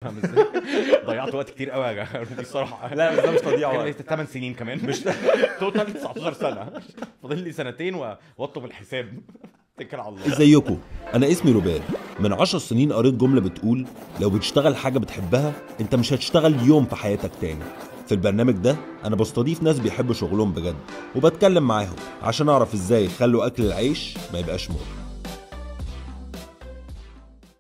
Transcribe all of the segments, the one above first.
فاهم ازاي؟ ضيعت وقت كتير قوي يا جماعه الصراحه. لا بس ده مش تضييع كان وقت. 8 سنين كمان، مش توتال 19 سنه. فاضل لي سنتين واطلب الحساب. اتكل على الله. ازيكم؟ انا اسمي روبال. من 10 سنين قريت جملة بتقول لو بتشتغل حاجة بتحبها انت مش هتشتغل يوم في حياتك تاني. في البرنامج ده انا بستضيف ناس بيحبوا شغلهم بجد وبتكلم معاهم عشان اعرف ازاي يخلوا اكل العيش ما يبقاش مر.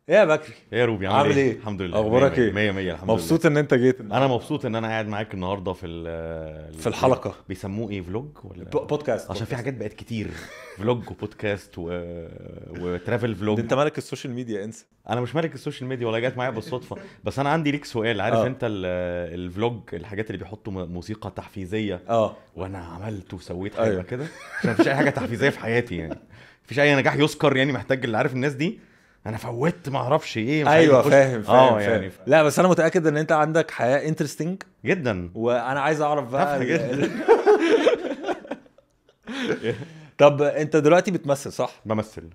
ايه يا بكري؟ يا روبي عامل ايه؟ الحمد لله. اخبارك ايه؟ 100 100 الحمد مبسوط لله. ان انت جيت. انا مبسوط ان انا قاعد معاك النهارده في الحلقه. بيسموه ايه، فلوج ولا بودكاست؟ عشان في حاجات بقت كتير. فلوج وبودكاست وترافل فلوج. انت مالك السوشيال ميديا، انسى. انا مش مالك السوشيال ميديا ولا جات معايا بالصدفه. بس انا عندي ليك سؤال. عارف انت الفلوج، الحاجات اللي بيحطوا موسيقى تحفيزيه؟ وانا عملت وسويت حاجه أيوة. كده عشان مفيش اي حاجه تحفيزيه في حياتي يعني. مفيش اي نجاح يذكر يعني، محتاج اللي عارف الناس دي. انا فوتت ما اعرفش ايه، مش ايوه عايز أخش. فاهم يعني لا بس انا متاكد ان انت عندك حياه انترستنج جدا. وانا عايز اعرف بقى جدا. طب انت دلوقتي بتمثل صح؟ بمثل.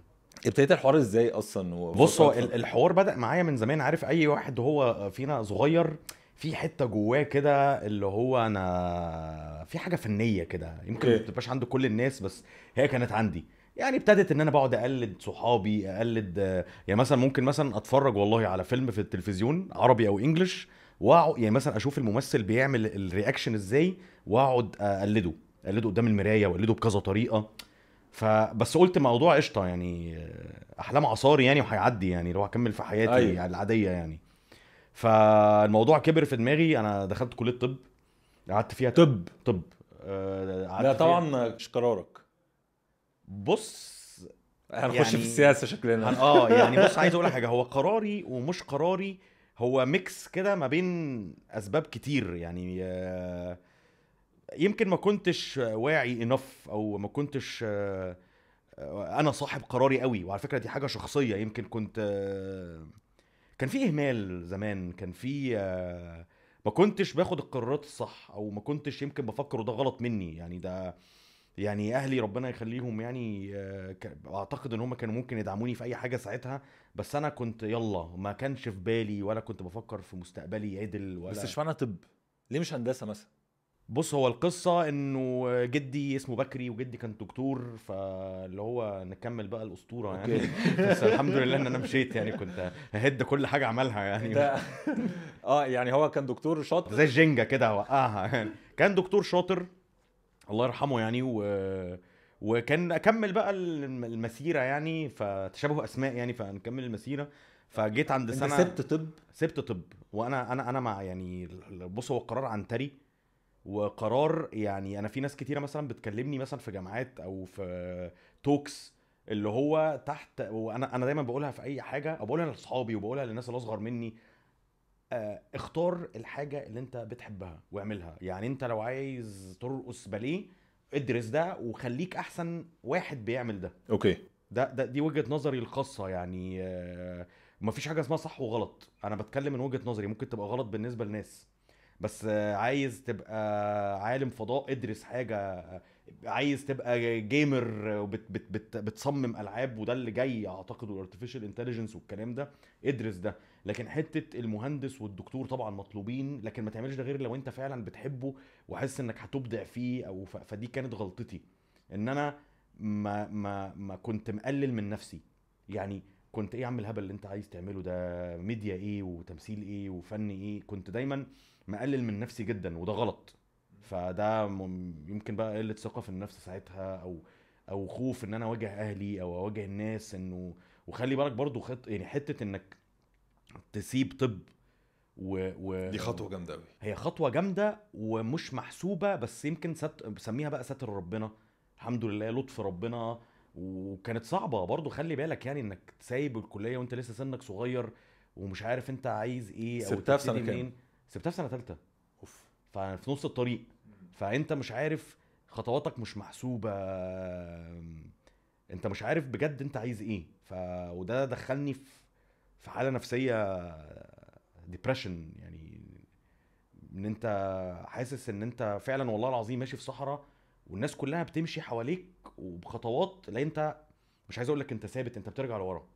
ابتديت الحوار ازاي اصلا؟ بص، هو الحوار بدأ معايا من زمان. عارف اي واحد هو فينا صغير في حتة جواه كده، اللي هو انا في حاجة فنية كده، يمكن ما تبقاش عند كل الناس بس هي كانت عندي. يعني ابتدت ان انا بقعد اقلد صحابي، اقلد يعني مثلا ممكن مثلا اتفرج والله على فيلم في التلفزيون عربي او انجليش، يعني مثلا اشوف الممثل بيعمل الرياكشن ازاي واقعد اقلده قدام المراية، واقلده بكذا طريقة. فبس قلت موضوع قشطه يعني، احلام عصاري يعني، وهيعدي يعني لو هكمل في حياتي أيوة. العاديه يعني. فالموضوع كبر في دماغي. انا دخلت كليه طب، قعدت فيها طب قعدت لا فيها. طبعا مش قرارك. بص هنخش يعني في السياسه شكلنا. يعني بص، عايز اقول حاجه. هو قراري ومش قراري، هو ميكس كده ما بين اسباب كتير يعني. يمكن ما كنتش واعي انف، او ما كنتش انا صاحب قراري قوي. وعلى فكره دي حاجه شخصيه، يمكن كنت كان في اهمال زمان، كان في ما كنتش باخد القرارات الصح، او ما كنتش يمكن بفكر وده غلط مني يعني. ده يعني اهلي ربنا يخليهم يعني، اعتقد ان هم كانوا ممكن يدعموني في اي حاجه ساعتها. بس انا كنت يلا ما كانش في بالي، ولا كنت بفكر في مستقبلي عدل ولا. بس اشمعنى طب؟ ليه مش هندسه مثلا؟ بص، هو القصة انه جدي اسمه بكري وجدي كان دكتور، فاللي هو نكمل بقى الاسطورة يعني. بس الحمد لله ان انا مشيت يعني، كنت ههد كل حاجة عملها يعني. ده يعني هو كان دكتور شاطر زي الجنجة كده هوقعها يعني. كان دكتور شاطر الله يرحمه يعني، وكان اكمل بقى المسيرة يعني، فتشابه اسماء يعني، فنكمل المسيرة. فجيت عند انت سنة سبت طب؟ سبت طب. وانا مع يعني. بص، هو القرار عنتري وقرار يعني. انا في ناس كتيره مثلا بتكلمني مثلا في جامعات او في توكس، اللي هو تحت. وانا دايما بقولها في اي حاجه، او بقولها لاصحابي وبقولها للناس اللي اصغر مني. اختار الحاجه اللي انت بتحبها واعملها. يعني انت لو عايز ترقص باليه، ادرس ده وخليك احسن واحد بيعمل ده. اوكي. دي وجهه نظري الخاصه يعني. مفيش حاجه اسمها صح وغلط. انا بتكلم من وجهه نظري، ممكن تبقى غلط بالنسبه لناس. بس عايز تبقى عالم فضاء، ادرس حاجة. عايز تبقى جيمر بتصمم ألعاب، وده اللي جاي اعتقد، الارتفيشال انتليجنس والكلام ده، ادرس ده. لكن حتة المهندس والدكتور طبعا مطلوبين، لكن ما تعملش ده غير لو انت فعلا بتحبه وحس انك هتبدع فيه. او فدي كانت غلطتي، ان انا ما كنت مقلل من نفسي يعني. كنت ايه يا عم الهبل اللي انت عايز تعمله ده؟ ميديا ايه وتمثيل ايه وفن ايه؟ كنت دايما مقلل من نفسي جدا، وده غلط. فده يمكن بقى قله ثقه في النفس ساعتها، او خوف ان انا اواجه اهلي او اواجه الناس. انه وخلي بالك برضو يعني حته انك تسيب طب دي خطوه جامده قوي. هي خطوه جامده ومش محسوبه، بس يمكن بسميها بقى ستر ربنا. الحمد لله، لطف ربنا. وكانت صعبه برضو، خلي بالك يعني، انك سايب الكليه وانت لسه سنك صغير، ومش عارف انت عايز ايه او سبتها في سنه تبتدي كام؟ منين. سبتها في سنه ثالثه. ففي نص الطريق. فانت مش عارف، خطواتك مش محسوبه، انت مش عارف بجد انت عايز ايه. وده دخلني في حاله نفسيه ديبريشن يعني. ان انت حاسس ان انت فعلا والله العظيم ماشي في صحراء، والناس كلها بتمشي حواليك وبخطوات، لا انت مش عايز اقول لك انت ثابت، انت بترجع لورا.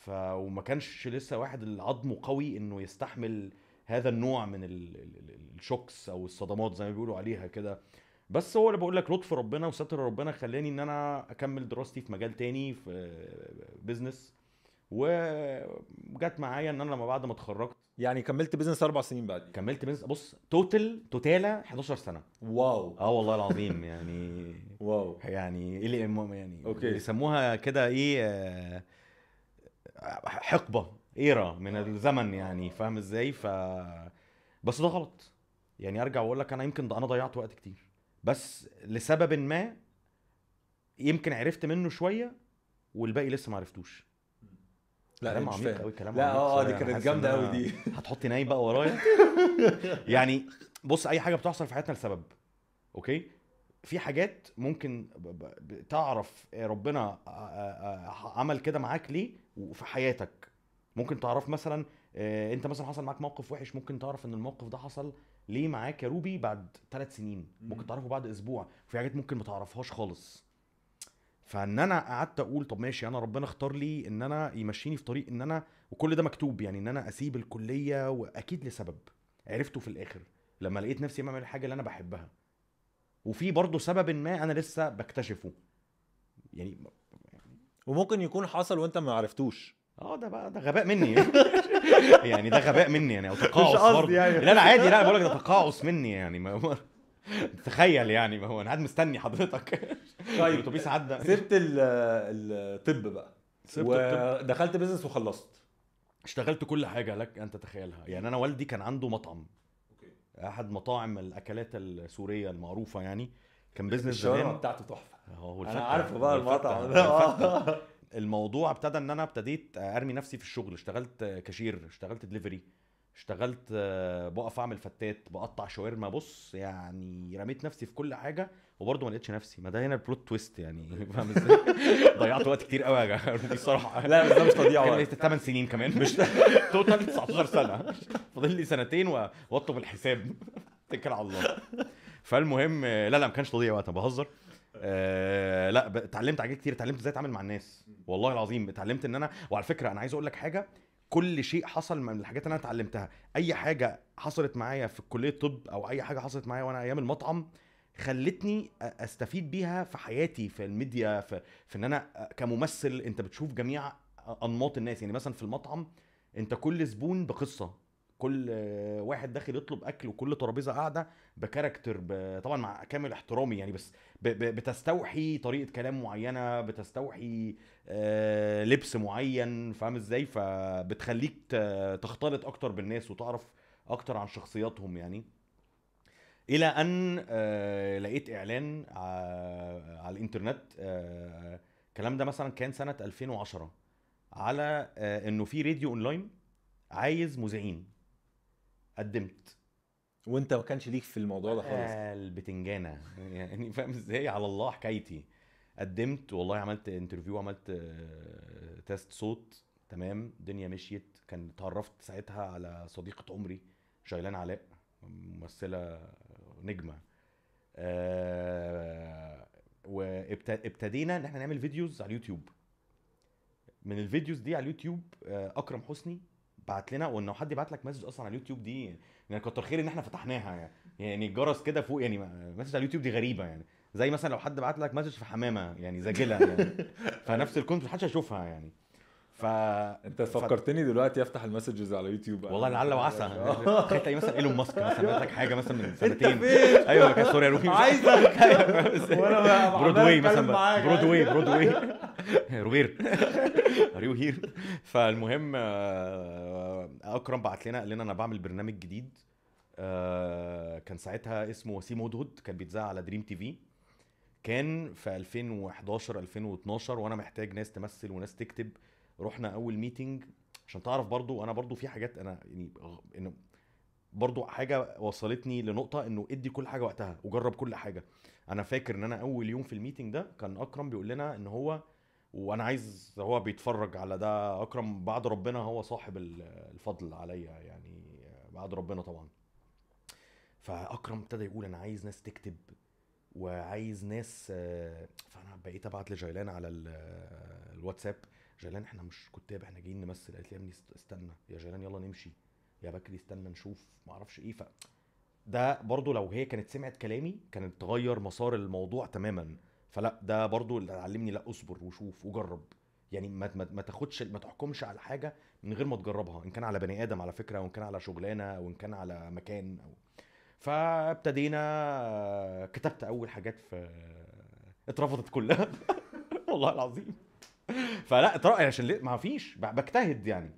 وما كانش لسه واحد العظم قوي انه يستحمل هذا النوع من الشوكس او الصدمات زي ما بيقولوا عليها كده. بس هو اللي بقول لك لطف ربنا وستر ربنا خلاني ان انا اكمل دراستي في مجال تاني في بيزنس، وجت معايا ان انا لما بعد ما اتخرجت يعني كملت بيزنس 4 سنين بعد. كملت بيزنس. بص توتالا 11 سنه. واو. والله العظيم يعني واو. يعني اللي يعني اوكي. بيسموها كده ايه حقبه ايرا من الزمن يعني، فاهم ازاي؟ بس ده غلط يعني. ارجع واقول لك انا يمكن انا ضيعت وقت كتير بس لسبب ما، يمكن عرفت منه شويه والباقي لسه ما عرفتوش. لا كلام مش عميق فاهم. قوي، كلام لا عميق دي أنا كانت حاسس جامده إن قوي أنا دي. هتحطي نايم بقى ورايا. يعني بص، اي حاجه بتحصل في حياتنا لسبب، اوكي؟ في حاجات ممكن تعرف ربنا عمل كده معاك ليه وفي حياتك. ممكن تعرف مثلا انت مثلا حصل معاك موقف وحش، ممكن تعرف ان الموقف ده حصل ليه معاك يا روبي بعد 3 سنين، ممكن تعرفه بعد اسبوع. في حاجات ممكن ما تعرفهاش خالص. فان انا قعدت اقول طب ماشي، انا ربنا اختار لي ان انا يمشيني في طريق ان انا، وكل ده مكتوب يعني، ان انا اسيب الكليه، واكيد لسبب عرفته في الاخر لما لقيت نفسي بعمل الحاجه اللي انا بحبها. وفي برضه سبب ما انا لسه بكتشفه يعني. وممكن يكون حصل وانت ما عرفتوش. ده بقى ده غباء مني. يعني ده غباء مني يعني، او مش تقاعس قصدي برضه يعني. لا عادي، لا بقول لك ده تقاعس مني يعني. ما تخيل يعني، ما هو انا قاعد مستني حضرتك. طيب الاتوبيس عدى. سبت الطب بقى سبت الطب، ودخلت بيزنس وخلصت. اشتغلت كل حاجه لك ان تتخيلها يعني. انا والدي كان عنده مطعم، احد مطاعم الاكلات السوريه المعروفه يعني. كان بيزنس الشاورما زمان بتاعته تحفه. هو انا عارفه بقى هو المطعم الفتة. ده. الموضوع ابتدى ان انا ابتديت ارمي نفسي في الشغل. اشتغلت كاشير، اشتغلت دليفري، اشتغلت بقف اعمل فتات، بقطع شاورما. بص يعني رميت نفسي في كل حاجه وبرضه ما لقيتش نفسي. ما ده هنا البلوت تويست يعني. فاهم ازاي؟ ضيعت وقت كتير قوي يا جماعه بصراحه. لا بس ده مش تضييع وقت. 8 سنين كمان، مش توتال 19 سنه. فاضل لي سنتين واطلب الحساب. اتكل على الله. فالمهم لا ما كانش تضييع وقت، انا بهزر. لا اتعلمت حاجات كتير. اتعلمت ازاي اتعامل مع الناس، والله العظيم. اتعلمت ان انا، وعلى فكره انا عايز اقول لك حاجه، كل شيء حصل من الحاجات اللي انا اتعلمتها، اي حاجه حصلت معايا في كليه طب او اي حاجه حصلت معايا وانا ايام المطعم، خلتني استفيد بيها في حياتي، في الميديا، في ان انا كممثل انت بتشوف جميع انماط الناس. يعني مثلا في المطعم انت كل زبون بقصه، كل واحد داخل يطلب اكل، وكل ترابيزه قاعده بكاركتر، طبعا مع كامل احترامي يعني، بس بتستوحي طريقه كلام معينه، بتستوحي لبس معين، فاهم ازاي؟ فبتخليك تختلط اكتر بالناس وتعرف اكتر عن شخصياتهم يعني. الى ان لقيت اعلان على الانترنت، الكلام ده مثلا كان سنه 2010، على انه في راديو اونلاين عايز مذيعين. قدمت. وانت ما كانش ليك في الموضوع ده خالص. البتنجانه يعني، فاهم ازاي؟ على الله حكايتي. قدمت والله، عملت انترفيو، عملت تيست صوت، تمام، الدنيا مشيت. كان اتعرفت ساعتها على صديقة عمري جيلان علاء، ممثلة نجمة. وابتدينا ان احنا نعمل فيديوز على اليوتيوب. من الفيديوز دي على اليوتيوب اكرم حسني بعت لنا، وانه حد يبعت لك مسج اصلا على اليوتيوب دي يعني كتر خير ان احنا فتحناها يعني الجرس كده فوق يعني. مسج على اليوتيوب دي غريبه يعني، زي مثلا لو حد بعت لك مسج في حمامه يعني زاجله يعني. فنفس الكونت محدش هيشوفها يعني. انت فكرتني دلوقتي افتح المسجز على يوتيوب. والله لعل وعسى. تلاقي مثلا ايلون ماسك مثلا بعت لك حاجه مثلا من سنتين. انت فين؟ ايوه كان سوري يا روبي عايزك. وانا برودواي مثلا، برودواي روير ار يو هير. فالمهم اكرم بعت لنا، قال لنا انا بعمل برنامج جديد. كان ساعتها اسمه وسيم هدهد، كان بيتذاع على دريم تي في. كان في 2011 2012، وانا محتاج ناس تمثل وناس تكتب. رحنا اول ميتنج. عشان تعرف برضو انا برضو في حاجات انا يعني انه برضو حاجه وصلتني لنقطه انه ادي كل حاجه وقتها وجرب كل حاجه. انا فاكر ان انا اول يوم في الميتنج ده كان اكرم بيقول لنا ان هو، وانا عايز هو بيتفرج على ده، اكرم بعد ربنا هو صاحب الفضل عليا يعني، بعد ربنا طبعا. فاكرم ابتدى يقول انا عايز ناس تكتب وعايز ناس، فانا بقيت ابعت لجيلان على الواتساب، جيلان احنا مش كتاب، احنا جايين نمثل. قالت لي يا ابني استنى يا جيلان، يلا نمشي يا بكري، استنى نشوف ما اعرفش ايه. ده برضو لو هي كانت سمعت كلامي كانت تغير مسار الموضوع تماما. فلا ده برضو اللي علمني، لا اصبر وشوف وجرب. يعني ما تاخدش، ما تحكمش على حاجه من غير ما تجربها، ان كان على بني ادم على فكره، وان كان على شغلانه، او ان كان على مكان او. فابتدينا، كتبت اول حاجات في، اترفضت كلها والله العظيم. فلا اترقى عشان ما فيش بجتهد يعني.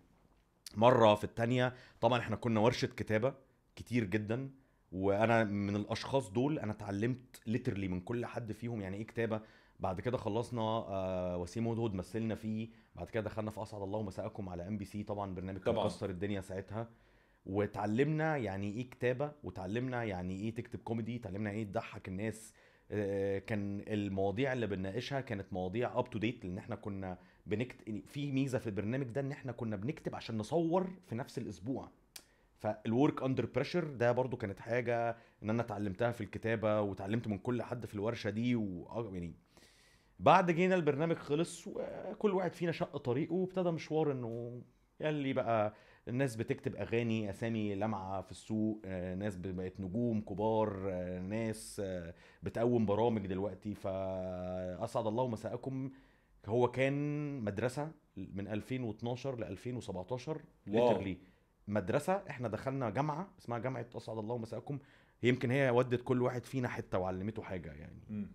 مره في التانية طبعا احنا كنا ورشه كتابه كتير جدا، وانا من الاشخاص دول انا اتعلمت ليترلي من كل حد فيهم يعني ايه كتابه. بعد كده خلصنا وسيم هدهد مثلنا فيه. بعد كده دخلنا في اسعد الله مساءكم على MBC، طبعا برنامج كان طبعاً. مكسر الدنيا ساعتها. واتعلمنا يعني ايه كتابه، وتعلمنا يعني ايه تكتب كوميدي، تعلمنا ايه تضحك الناس. كان المواضيع اللي بنناقشها كانت مواضيع اب تو ديت، لان احنا كنا بنكتب. في ميزه في البرنامج ده ان احنا كنا بنكتب عشان نصور في نفس الاسبوع. فالورك اندر بريشر ده برضو كانت حاجه ان انا اتعلمتها في الكتابه، وتعلمت من كل حد في الورشه دي يعني بعد جينا البرنامج خلص وكل واحد فينا شق طريقه، وابتدى مشوار انه يلي بقى الناس بتكتب اغاني، اسامي لمعه في السوق، ناس بقت نجوم كبار، ناس بتقوم برامج دلوقتي. فاسعد الله مساءكم هو كان مدرسه من 2012 ل 2017 واو. ليترلي. مدرسه، احنا دخلنا جامعه اسمها جامعه اسعد الله مساءكم. يمكن هي ودت كل واحد فينا حته وعلمته حاجه يعني.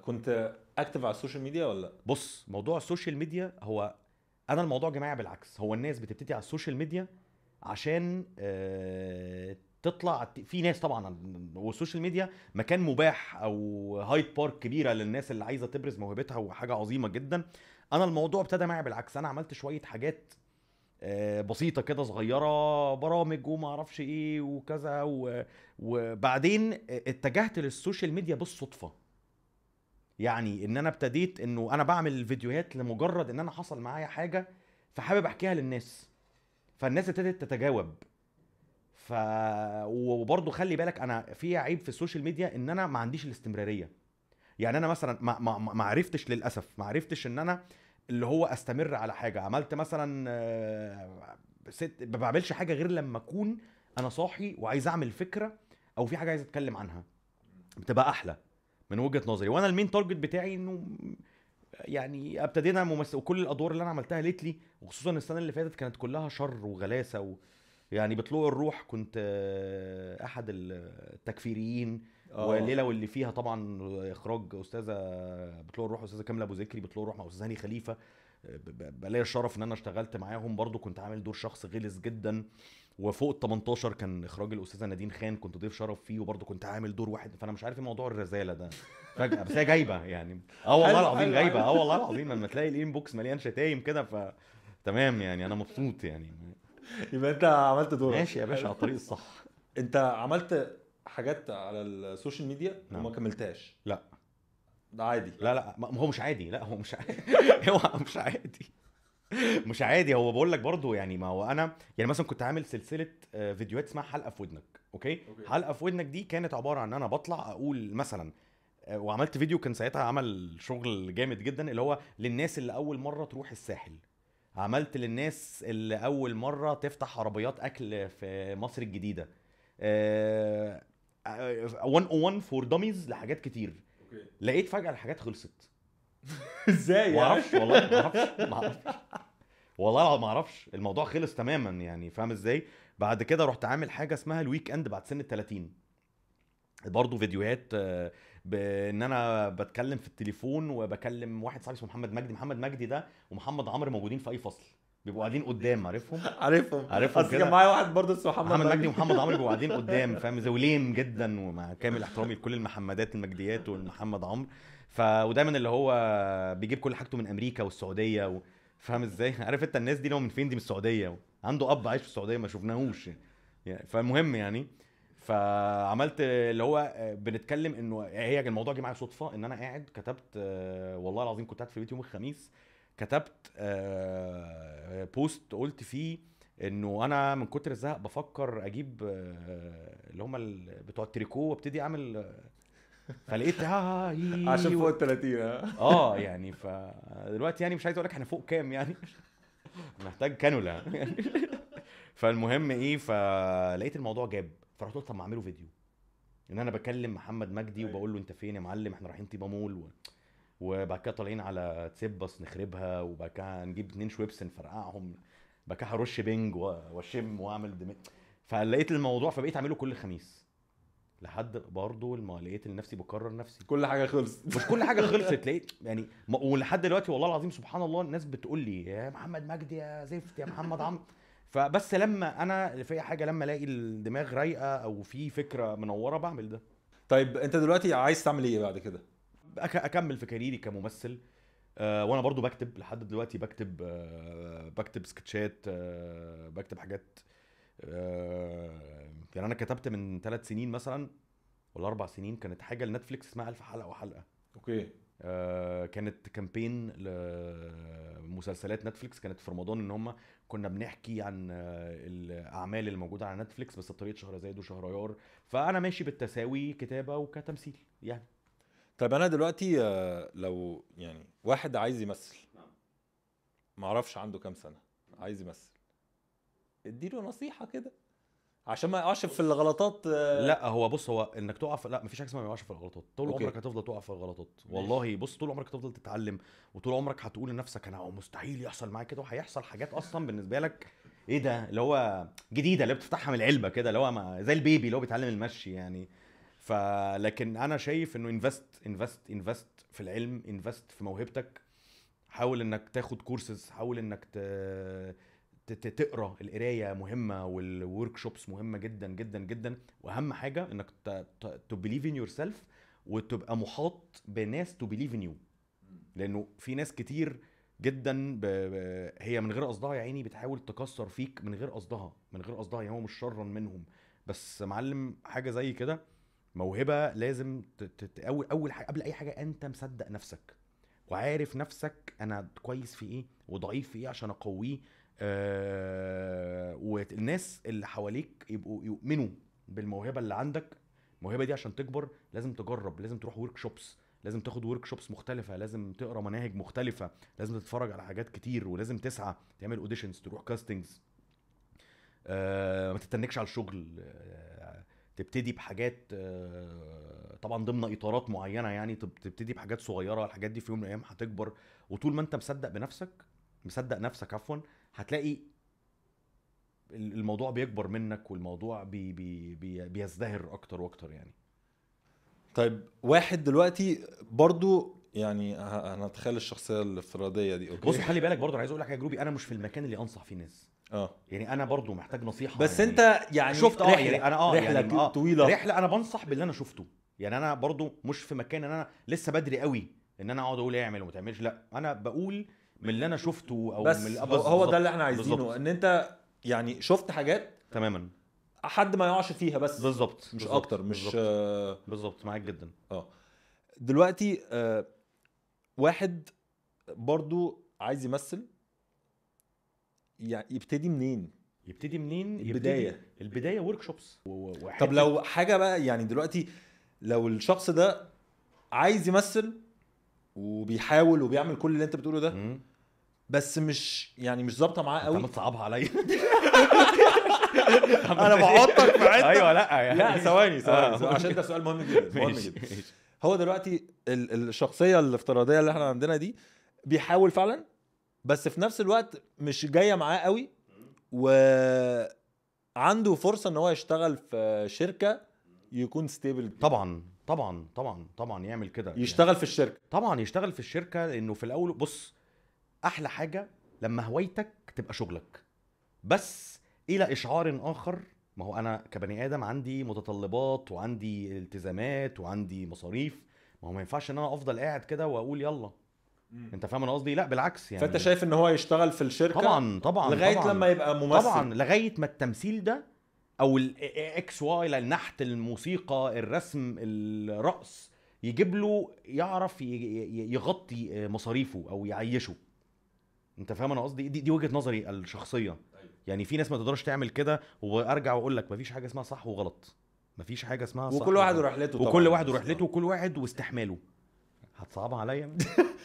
كنت اكتف على السوشيال ميديا ولا؟ بص، موضوع السوشيال ميديا هو، انا الموضوع جماعي بالعكس. هو الناس بتبتدي على السوشيال ميديا عشان تطلع في ناس طبعا، والسوشيال ميديا مكان مباح او هايد بارك كبيره للناس اللي عايزه تبرز موهبتها، وحاجه عظيمه جدا. انا الموضوع ابتدى معي بالعكس. انا عملت شويه حاجات بسيطه كده صغيره، برامج وما اعرفش ايه وكذا وبعدين اتجهت للسوشيال ميديا بالصدفه. يعني ان انا ابتديت انه انا بعمل فيديوهات لمجرد ان انا حصل معايا حاجه فحابب احكيها للناس، فالناس ابتدت تتجاوب. ف وبرضه خلي بالك انا في عيب في السوشيال ميديا ان انا ما عنديش الاستمراريه. يعني انا مثلا ما عرفتش للاسف، ما عرفتش ان انا اللي هو استمر على حاجه. عملت مثلا ما بعملش حاجه غير لما اكون انا صاحي وعايز اعمل فكره، او في حاجه عايز اتكلم عنها، بتبقى احلى من وجهة نظري. وانا المين تارجت بتاعي انه يعني ابتدينا ممثل، وكل الادوار اللي انا عملتها ليتلي وخصوصا السنه اللي فاتت كانت كلها شر وغلاسه يعني بطلوع الروح كنت احد التكفيريين. وليله واللي فيها طبعا اخراج استاذه بطلوع الروح، استاذه كامله ابو ذكري، بطلوع الروح مع استاذ هاني خليفه. بلاقي الشرف ان انا اشتغلت معاهم، برضو كنت عامل دور شخص غلس جدا. وفوق ال 18 كان اخراج الاستاذه نادين خان، كنت ضيف شرف فيه، وبرضه كنت عامل دور واحد. فانا مش عارف ايه موضوع الرزاله ده فجاه، بس هي جايبه يعني. والله العظيم جايبه. والله العظيم لما تلاقي الانبوكس مليان شتايم كده تمام يعني، انا مبسوط يعني. يبقى انت عملت دورك. ماشي يا باشا، على الطريق الصح. انت عملت حاجات على السوشيال ميديا نعم. وما كملتاش؟ لا ده عادي. لا هو مش عادي. لا هو مش عادي هو مش عادي مش عادي. هو بقول لك برضو يعني، ما هو انا يعني مثلا كنت عامل سلسله فيديوهات اسمها حلقه في ودنك. أوكي. حلقه في ودنك دي كانت عباره عن ان انا بطلع اقول مثلا وعملت فيديو كان ساعتها عمل شغل جامد جدا، اللي هو للناس اللي اول مره تروح الساحل. عملت للناس اللي اول مره تفتح عربيات اكل في مصر الجديده. 101 فور داميز لحاجات كتير. لقيت فجاه الحاجات خلصت. ازاي ما اعرفش والله، ما اعرفش والله ما اعرفش. الموضوع خلص تماما يعني، فاهم ازاي. بعد كده رحت عامل حاجه اسمها الويك اند بعد سن ال30، برضه فيديوهات بان انا بتكلم في التليفون وبكلم واحد صاحبي اسمه محمد مجدي ده ومحمد عمرو موجودين في اي فصل، بيبقوا قاعدين قدام. عارفهم عارفهم كده. كان معايا واحد برضه اسمه محمد مجدي ومحمد عمرو بيبقوا قاعدين قدام، فاهم ازاي، وليم جدا، ومع كامل احترامي لكل المحمدات المجديات والمحمد عمرو. ودايما اللي هو بيجيب كل حاجته من امريكا والسعوديه فاهم ازاي. عارف انت الناس دي اللي هو من فين؟ دي من السعوديه، عنده اب عايش في السعوديه ما شفناهوش يعني. فالمهم يعني، فعملت اللي هو بنتكلم انه هي الموضوع جه معايا صدفه ان انا قاعد كتبت والله العظيم كنت قاعد في البيت يوم الخميس، كتبت بوست قلت فيه انه انا من كتر الزهق بفكر اجيب اللي هم بتوع التريكو وابتدي اعمل فلقيت عشان فوق ال 30. يعني فدلوقتي يعني مش عايز اقول لك احنا فوق كام يعني محتاج كانولا يعني. فالمهم ايه، فلقيت الموضوع جاب، فرحت قلت طب ما اعمله فيديو ان انا بكلم محمد مجدي وبقول له انت فين يا معلم، احنا رايحين طيبه مول وبعد كده طالعين على تسبس نخربها، وبعد كده نجيب 2 شويبس نفرقعهم، بعد كده هرش بنج واشم واعمل فلقيت الموضوع، فبقيت اعمله كل خميس لحد برضه ما لقيت نفسي بكرر نفسي. كل حاجه خلصت. مش كل حاجه خلصت، لقيت يعني ولحد دلوقتي والله العظيم سبحان الله الناس بتقول لي يا محمد مجدي يا زفت يا محمد عمرو. فبس لما انا في حاجه، لما الاقي الدماغ رايقه او في فكره منوره بعمل ده. طيب انت دلوقتي عايز تعمل ايه بعد كده؟ اكمل في كاريري كممثل. وانا برضو بكتب لحد دلوقتي، بكتب سكتشات، بكتب حاجات. يعني انا كتبت من 3 سنين مثلا ولا 4 سنين، كانت حاجه لنتفليكس اسمها 1000 حلقه وحلقه. اوكي. كانت كامبين لمسلسلات نتفليكس، كانت في رمضان، ان هم كنا بنحكي عن الاعمال اللي موجوده على نتفليكس بس بطريقه شهرزاد وشهريار. فانا ماشي بالتساوي كتابه وكتمثيل يعني. طيب انا دلوقتي لو يعني واحد عايز يمثل، ما اعرفش عنده كام سنه، عايز يمثل، اديله نصيحه كده عشان ما يقعش في الغلطات. لا هو بص، هو انك تقع لا مفيش حاجه اسمها ما يقعش في الغلطات، طول أوكي. عمرك هتفضل تقع في الغلطات والله. بص طول عمرك هتفضل تتعلم، وطول عمرك هتقول لنفسك انا مستحيل يحصل معايا كده، وهيحصل حاجات اصلا بالنسبه لك ايه ده اللي هو جديده، اللي بتفتحها من العلبه كده، اللي هو زي البيبي اللي هو بيتعلم المشي يعني. فلكن انا شايف انه انفست في العلم، انفست في موهبتك، حاول انك تاخد كورسز، حاول انك تقرا. القرايه مهمه والورك شوبس مهمه جدا جدا جدا، واهم حاجه انك تو بليف ان يور سيلف، وتبقى محاط بناس تو بليف ان يو. لانه في ناس كتير جدا هي من غير قصدها يا عيني بتحاول تكسر فيك من غير قصدها، يعني هو مش شرا منهم، بس معلم حاجه زي كده موهبه لازم اول حاجه قبل اي حاجه انت مصدق نفسك وعارف نفسك انا كويس في ايه وضعيف في ايه عشان اقويه. والناس اللي حواليك يبقوا يؤمنوا بالموهبه اللي عندك. الموهبه دي عشان تكبر لازم تجرب، لازم تروح ورك شوبس، لازم تاخد ورك شوبس مختلفه، لازم تقرا مناهج مختلفه، لازم تتفرج على حاجات كتير، ولازم تسعى تعمل اوديشنز، تروح كاستنجز. ما تتنكش على الشغل. تبتدي بحاجات طبعا ضمن اطارات معينه يعني، تبتدي بحاجات صغيره، الحاجات دي في يوم من الايام هتكبر. وطول ما انت مصدق نفسك هتلاقي الموضوع بيكبر منك، والموضوع بيزدهر اكتر واكتر يعني. طيب واحد دلوقتي برضو يعني هنتخيل الشخصيه الافتراضيه دي. اوكي بص خلي بالك برضو، انا عايز اقول لك يا جروبي، انا مش في المكان اللي انصح فيه ناس. يعني انا برضو محتاج نصيحه بس يعني. انت يعني شفت رحلة يعني انا رحله يعني طويله. رحله انا بنصح باللي انا شفته يعني. انا برضو مش في مكان ان انا لسه بدري قوي ان انا اقعد اقول اعمل وما تعملش، لا انا بقول من اللي انا شفته او بس من هو ده اللي احنا عايزينه، بالزبط. ان انت يعني شفت حاجات تماما حد ما يقعش فيها بس بالظبط، مش اكتر. مش بالظبط معاك جدا. دلوقتي واحد برضو عايز يمثل، يعني يبتدي منين؟ البدايه ورك شوبس. طب لو حاجه بقى يعني دلوقتي لو الشخص ده عايز يمثل وبيحاول وبيعمل كل اللي انت بتقوله ده بس مش يعني مش ظابطه معاه قوي. انت متصعبها عليا. انا بحطك في حته. ايوه لا يعني لا ثواني عشان ده سؤال مهم جدا مهم جدا. هو دلوقتي الشخصيه الافتراضيه اللي احنا عندنا دي بيحاول فعلا، بس في نفس الوقت مش جايه معاه قوي، وعنده فرصه ان هو يشتغل في شركه يكون ستيبل. طبعا يعمل كده، يشتغل يعني في الشركه. طبعا يشتغل في الشركه، لانه في الاول بص احلى حاجه لما هوايتك تبقى شغلك، بس الى اشعار اخر. ما هو انا كبني ادم عندي متطلبات وعندي التزامات وعندي مصاريف، ما هو ما ينفعش ان انا افضل قاعد كده واقول يلا. انت فاهم انا قصدي؟ لا بالعكس يعني. فانت شايف ان هو يشتغل في الشركه طبعا لغايه لما يبقى ممثل. طبعا لغايه ما التمثيل ده او الاكس واي، النحت، الموسيقى، الرسم، الرقص يجيب له، يعرف يغطي مصاريفه او يعيشه. انت فاهم انا قصدي؟ دي وجهة نظري الشخصيه يعني. في ناس ما تقدرش تعمل كده، وارجع واقول لك مفيش حاجه اسمها صح وغلط، مفيش حاجه اسمها صح وكل واحد ورحلته وكل طبعاً. واحد ورحلته وكل واحد واستحماله. هتصعبها عليا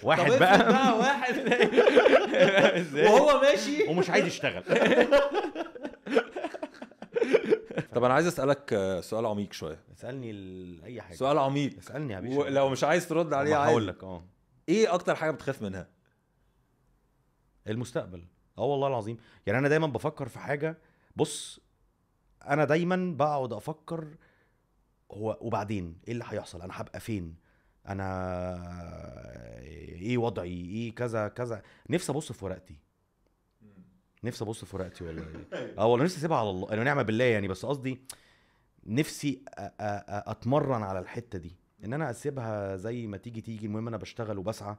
واحد طب بقى بقى واحد وهو ماشي ومش عايز يشتغل. طب انا عايز اسالك سؤال عميق شويه. اسالني اي حاجه. سؤال عميق اسالني يا باشا. ولو مش عايز ترد عليه عادي. هقول لك ايه اكتر حاجه بتخاف منها؟ المستقبل. والله العظيم يعني انا دايما بفكر في حاجه. بص انا دايما بقعد افكر هو وبعدين ايه اللي هيحصل، انا هبقى فين، انا ايه وضعي، ايه كذا كذا. نفسي ابص في ورقتي، نفسي ابص في ورقتي والله. والله نفسي اسيبها على الله، انا نعمه بالله يعني. بس قصدي نفسي اتمرن على الحته دي، ان انا اسيبها زي ما تيجي. المهم انا بشتغل وبسعى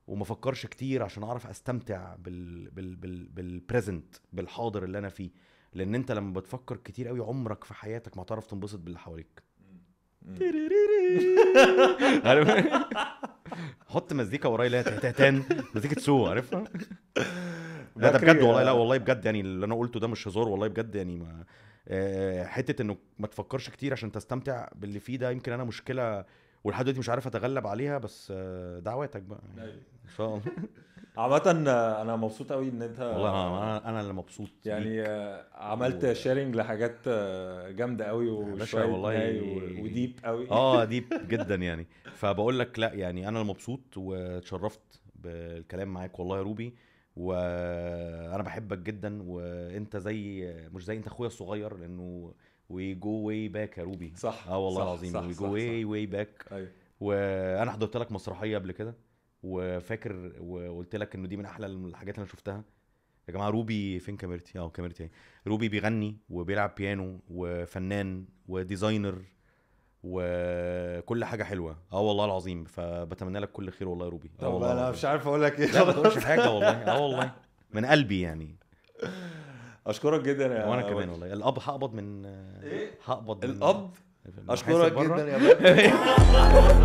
وما افكرش كتير عشان اعرف استمتع بالبريزنت، بالحاضر اللي انا فيه. لان انت لما بتفكر كتير قوي عمرك في حياتك ما هتعرف تنبسط باللي حواليك. حط مزيكا ورايا لا تهتان، مزيكه سو عارفها. لا ده بجد والله، لا والله بجد يعني اللي انا قلته ده مش هزار والله بجد يعني. ما حته انه ما تفكرش كتير عشان تستمتع باللي فيه ده يمكن انا مشكله ولحد دلوقتي مش عارف اتغلب عليها. بس دعواتك بقى ان شاء الله. عامه انا مبسوط قوي ان انت والله انا اللي مبسوط يعني عملت شيرنج لحاجات جامده قوي وشويه والله وديب قوي. ديب جدا يعني. فبقول لك لا يعني انا المبسوط واتشرفت بالكلام معاك والله يا روبي. وانا بحبك جدا وانت زي مش زي انت اخويا الصغير لانه وي جو واي باك يا روبي. صح والله العظيم وي جو واي باك. ايوه وانا حضرت لك مسرحيه قبل كده وفاكر وقلت لك انه دي من احلى الحاجات اللي انا شفتها. يا جماعه روبي فين كاميرتي؟ كاميرتي. روبي بيغني وبيلعب بيانو وفنان وديزاينر وكل حاجه حلوه. والله العظيم. فبتمنى لك كل خير والله يا روبي. طب انا مش عارف اقول لك ايه. لا ما تقولش حاجه والله. والله من قلبي يعني. اشكرك جدا يا وانا كمان والله. الاب هقبض من ايه هقبض من الاب. اشكرك جدا يا بابا.